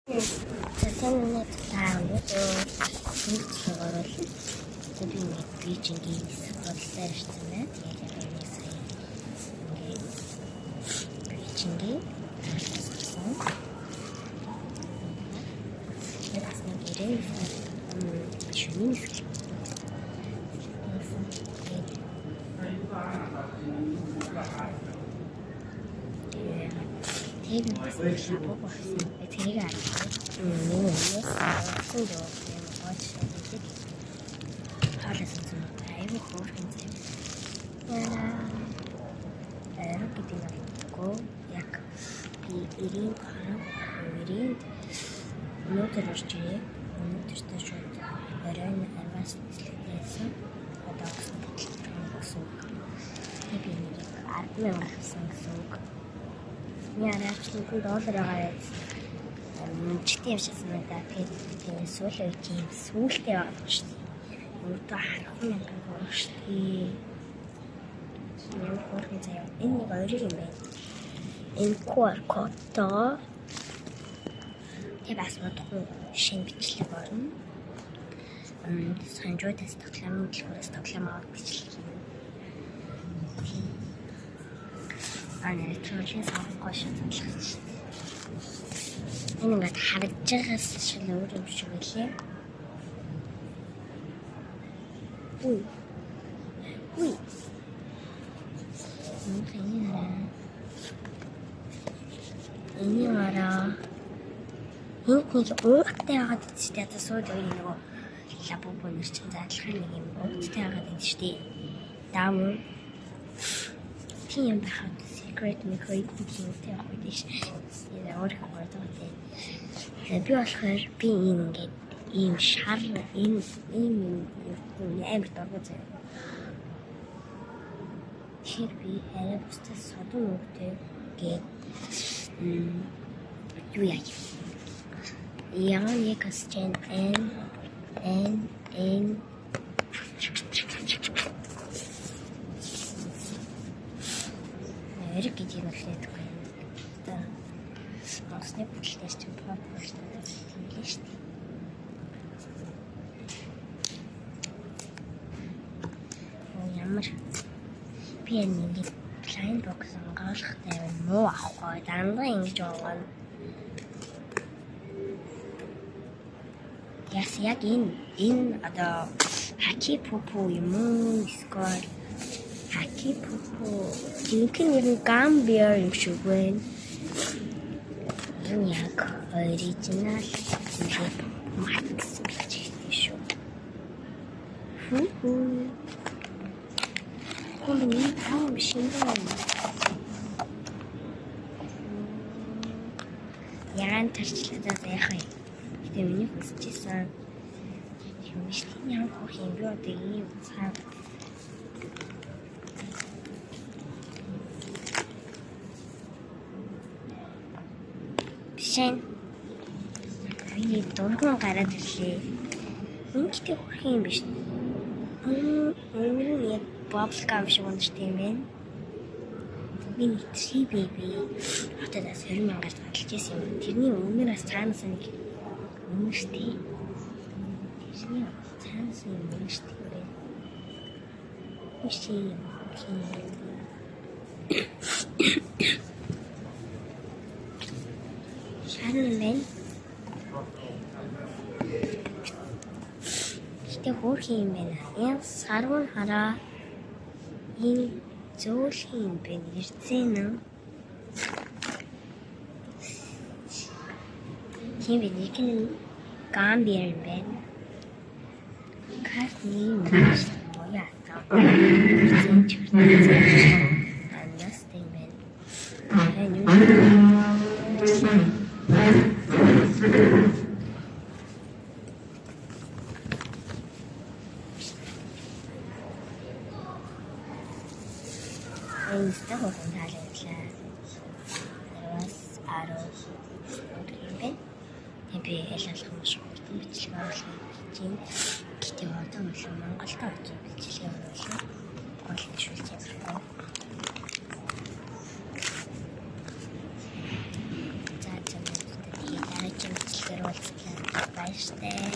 Тэсэнэ таавал хүнчлэг орол гүрийн бийжингийн бодлоор ирсэн байна. Тэгээд яг сая ингээд бийжингийн болсон. Яс нэг ирээ шүний хэсэг. Тэгээд бас шапуу болсон. Тэрийг арах. Yes, cool. Хаалаас нь аюу хөөрхөн зэв. Яа, гэдэг нь яг би ирийн өнөөдөр орж ирээ. Өнөөдөртөө шууд оройн арваас нислэгдээсэн. Одоо гэсэн. Би нэг 10,000 гэсэн үг. Яарч $1 байгаа. Мөнчтэй явж санагдаа тэгээд сүүлээ тийм сүүлтэй байгаа шүү дээ. Өөртөө харах юм байна шүү дээ. Өөрхөн заяа энэ нэг хоёр юм байна. Энэ QR кодтой тэг бас бодох шин бичлэг орно. Санжуудаас тоглоом дэлгүүрээс тоглоом аваад бичлэг юм. Анаа троллинг авахгүй шатлах. Энэ ингээд харагдж байгаас шил өөр юм шиг үлээ. Уй. Энэ яараа. Юу гэж ууртай байгаад идчихтэй одоо сууд өөр нөгөө лабубо нэр чинь заадлахын нэг юм ууртай байгаад идчихтэй. Даам. Тийм байхад secret микроид гэмтэй авах гэж яа өөрөөр хэлбэл би болохоор би ингээд ийм шар ийм амар дургуй заяа. Тэр би арай бусдаас содон үгтэй гээд юу яа. Яан яг асчэн эн эрэг гэж юм хэлээд байна. Осны бүтлээс ч проблем шүү дээ. Ямар би нэг плайн бокс онгоолохтай муу авахгүй дандаа ингэж байгаа. Яг энэ одоо хачи пупу юм уу эсвэл хачи пупу гинхэн гамбиар юм шиг байна. Энэ яг оригинал Max гэж шүү. Комбини таам шинэ. Яан тарчлаад байх юм. Гэтэ миний хүсчихсэн юм биш тийм хөх юм би одоо ийм цаг бишэн миний дургуун гараад ирлээ. Ингэдэг хөх юм биш. Яг баблгам шиг унштай юм байна. Би три беби хотоос 20,000-аар таталж ирсэн юм. Тэрний өмнөөс цаанаас нэг үнэштэй. Тэрний цаанаас нэг үнэштэй байна. Ишээ. Шарн байна. Гэтэ хөөх юм байна. Яа сарван хараа. Энэ зөөлхий юм байна. Ирцэн нь. Тийм нэг нь гамбиар юм байна. Картны юм боя таа. Ирцэн чиртээ. Анастин байна. Инста хөрөн таалагдлаа. Бас аруу юм бэ. Би ялгалах юм шиг бичлэг оруулах гэж байна. Гэтэ одоо бол Монголд очиж бичлэг оруулах. Гол шүүлж байгаа. За тэгээд дараагийн бичлэг баяртай.